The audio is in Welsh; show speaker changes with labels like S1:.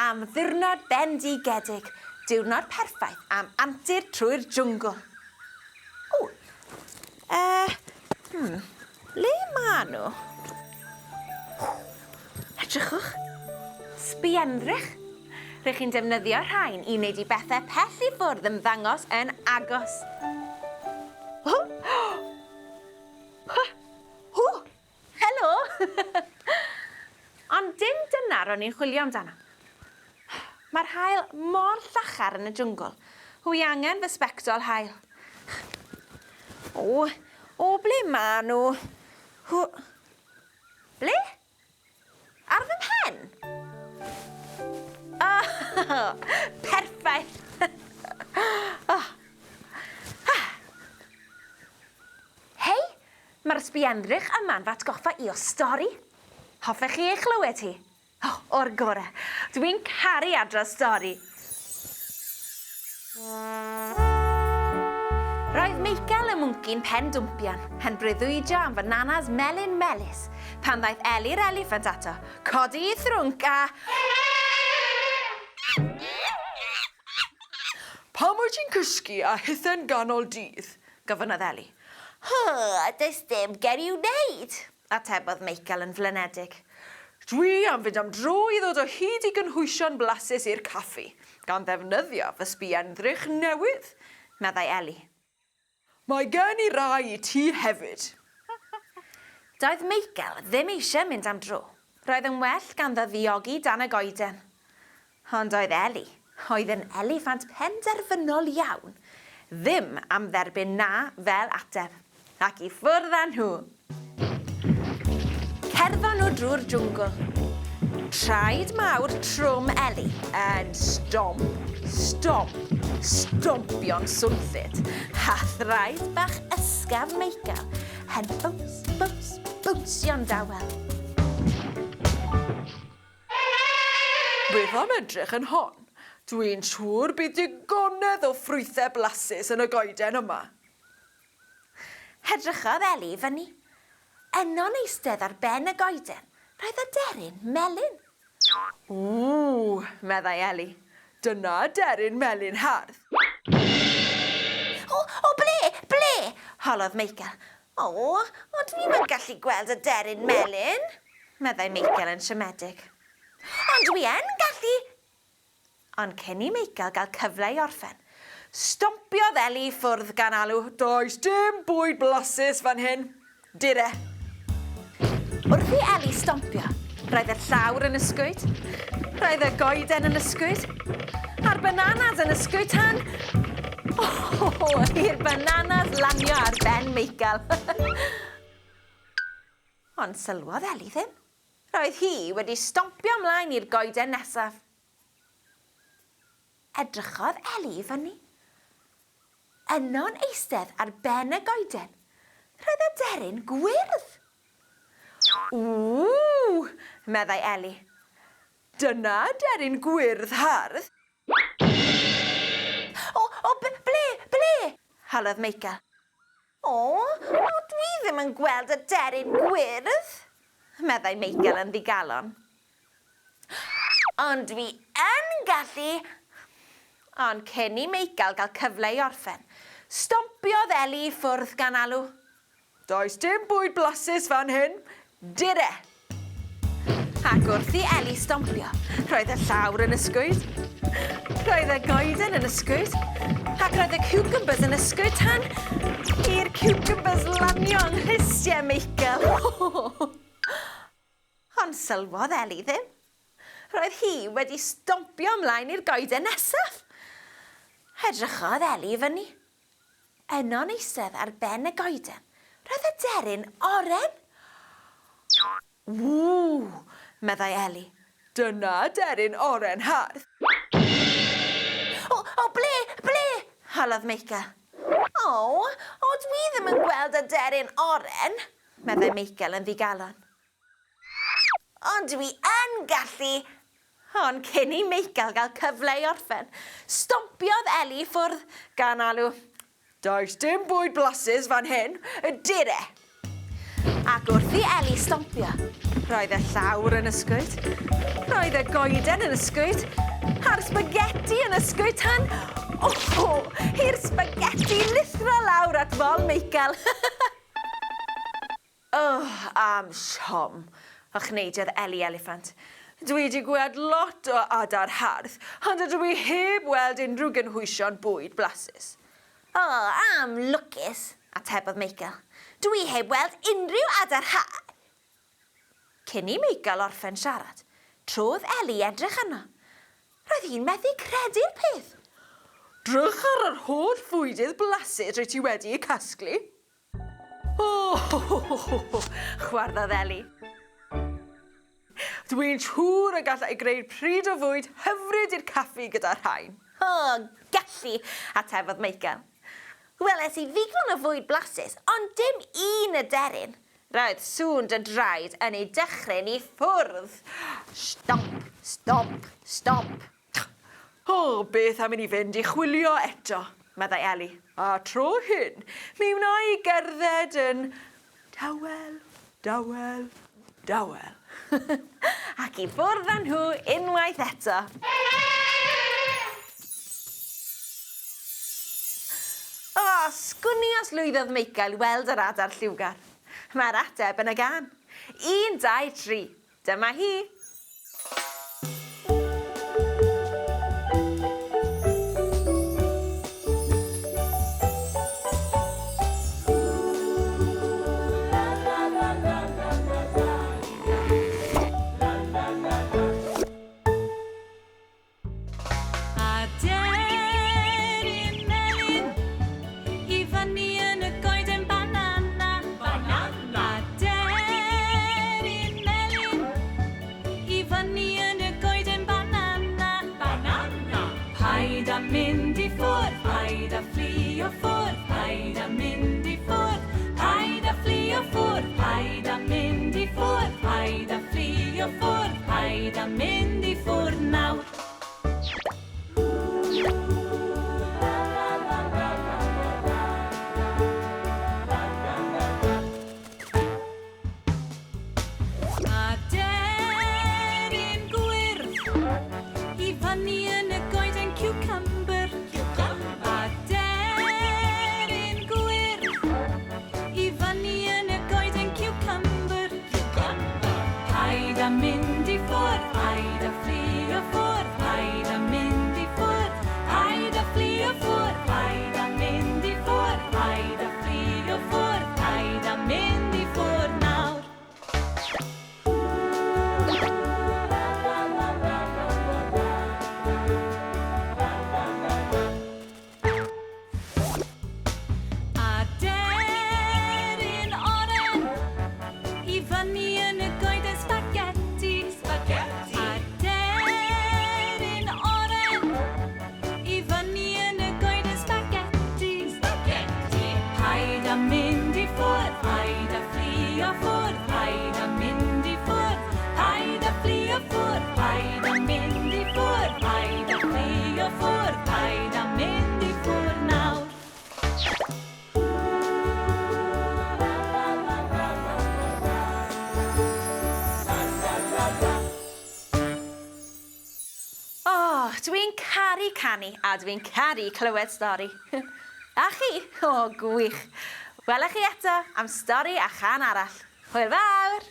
S1: am ddiwrnod bendigedig. Diwrnod perffaith am antur trwy'r jwngl. Le ma nhw? Edrychwch. Sbienddrych. Rydych chi'n defnyddio rhain i wneud I bethau pell I ffwrdd ymddangos yn agos. Helo! Ond dim dyna ro'n i'n chwilio amdano. Mae'r haul mor llachar yn y jwngl. Hwy angen fy sbectol haul. O, ble ma nhw? Ble? Ar fy mhen? Perffaith! Hei, mae'r sbienddrych yma'n fatgoffa I o stori. Hoffech chi eich clywed hi? O'r gorau. Dwi'n caru adrodd stori. Roedd Michael y mwnci'n pen dwmpian yn breuddwydio am fy nanas melyn melys pan ddaeth Eli'r eliffant ato, codi I thrwnc a...
S2: Pam wyt ti'n cysgu a hithen ganol dydd?
S1: Gofynodd Eli. Does dim ger i'w wneud, atebodd Michael yn flynedig.
S2: Dwi am fynd am dro I ddod o hyd I gynhwysion blasus i'r caffi, gan ddefnyddio fy sbienddrych newydd,
S1: meddai Eli.
S2: Mae gen I rai I ti hefyd.
S1: Doedd Michael ddim eisiau mynd am dro. Roedd yn well ganddo ddiogi dan y goeden. Ond oedd Eli, oedd yn eliffant penderfynol iawn, ddim am dderbyn na fel ateb, ac I ffwrdd â nhw. Cerddon nhw drwy'r jwngl. Traed mawr trwm Eli yn stomp, stomp, stompio'n swnllyd, a thraed bach ysgaf Michael yn bws, bws, bwsio'n dawel.
S2: Beth am edrych yn hon? Dwi'n siŵr bydd digonedd o ffrwythau blasus yn y goeden yma.
S1: Hedrychodd Eli fyny. Yno'n eistedd ar ben y goeden, roedd Aderyn Melyn.
S2: Meddai Eli. Dyna Aderyn Melyn hardd.
S1: Ble? Holodd Michael. Dwi'm yn gallu gweld Aderyn Melyn, meddai Michael yn siomedig. Ond dwi yn gallu. Ond cyn I Michael gael cyfle I orffen, stompiodd Eli ffwrdd gan alw.
S2: Does dim bwyd blasus fan hyn. Dire.
S1: Wrth I Eli stompio, roedd y llawr yn ysgwyd, roedd y goeden yn ysgwyd, a'r bananas yn ysgwyd tan... i'r bananas lanio ar ben Michael. Ond sylwodd Eli ddim. Roedd hi wedi stompio ymlaen i'r goeden nesaf. Edrychodd Eli fyny. Yno'n eistedd ar ben y goeden, roedd Aderyn gwyrdd. Meddai Eli.
S2: Dyna Aderyn gwyrdd hardd.
S1: Ble? Holodd Michael. Dwi ddim yn gweld Aderyn gwyrdd, meddai Michael yn ddigalon. Ond dwi yn gallu... Ond cyn I Michael gael cyfle I orffen, stompiodd Eli ffwrdd gan alw.
S2: Does dim bwyd blasus fan hyn. Dire.
S1: Ac wrth I Eli stompio, roedd y llawr yn ysgwyd, roedd y goeden yn ysgwyd, ac roedd y cucumbers yn ysgwyd tan i'r cucumbers lanio yng nghlisiau Michael. Ond sylwodd Eli ddim. Roedd hi wedi stompio ymlaen i'r goeden nesaf. Edrychodd Eli fyny. Yno'n eistedd ar ben y goeden, roedd Aderyn oren. Meddai Eli.
S2: Dyna Aderyn oren hardd.
S1: Ble? Holodd Michael. Dwi ddim yn gweld Aderyn oren, meddai Michael yn ddigalon. Ond dwi yn gallu... Ond cyn I Michael gael cyfle I orffen, stompiodd Eli ffwrdd gan alw.
S2: Does dim bwyd blasus fan hyn. Dire.
S1: Ac wrth I Eli stompio, roedd y llawr yn ysgwyd, Roedd y goeden yn y sgwt, a'r spaghetti yn y sgwt han. I'r spaghetti lithro lawr at fol Michael. Am siom, a chneidiodd Eli Eliffant. Dwi wedi gweld lot o adar hardd, ond ydw i heb weld unrhyw gynhwysion bwyd blasus. Am lwcus, atebodd Michael. Dwi heb weld unrhyw adar hardd. Cyn i Michael orffen siarad, trodd Eli edrych arno. Roedd hi'n methu credu'r peth.
S2: Drych ar yr holl fwydydd blasus rwy ti wedi eu casglu.
S1: Chwarddodd Eli.
S2: Dwi'n siŵr y gallai greu pryd o fwyd hyfryd i'r caffi gyda'r rhain.
S1: Gallu, atebodd Michael. Weles i ddigon o fwyd blasus, ond dim un aderyn. Roedd sŵn dy draed yn ei dychryn i ffwrdd. Stomp, stomp, stomp.
S2: Beth am i ni fynd i chwilio eto, meddai Eli. A tro hyn, mi wna i gerdded yn dawel, dawel, dawel.
S1: Ac i ffwrdd â nhw unwaith eto. Sgwni os lwyddodd Michael weld yr adar lliwgar. Mae'r ateb yn y gan. 1, 2, 3. Dyma hi.
S3: Mynd i ffwrdd, paid a fflio ffwrdd, paid a mynd i ffwrdd, paid a fflio ffwrdd, paid a mynd i ffwrdd, paid a fflio ffwrdd, paid a mynd i ffwrdd nawr. Aderyn gwyrdd, i fyny yn y goeden cucumber. Aderyn gwyrdd, i fyny yn y goeden cucumber. Paid a mynd i ffwrdd, paid a fflio ffwrdd, paid a mynd i ffwrdd, paid a fflio ffwrdd, paid a mynd i ffwrdd, paid a fflio ffwrdd, paid a mynd i ffwrdd nawr. Aderyn oren, i fyny yn y goeden spaghetti. Aderyn oren, i fyny yn y goeden spaghetti. Paid a mynd i ffwrdd, paid a fflio ffwrdd, paid a mynd i ffwrdd, paid a fflio ffwrdd, paid a mynd i ffwrdd, paid a fflio ffwrdd, paid a mynd i ffwrdd nawr.
S1: Dwi'n caru canu a dwi'n caru clywed stori. A chi? Gwych. Welech chi eto am stori a chan arall. Hwyl fawr!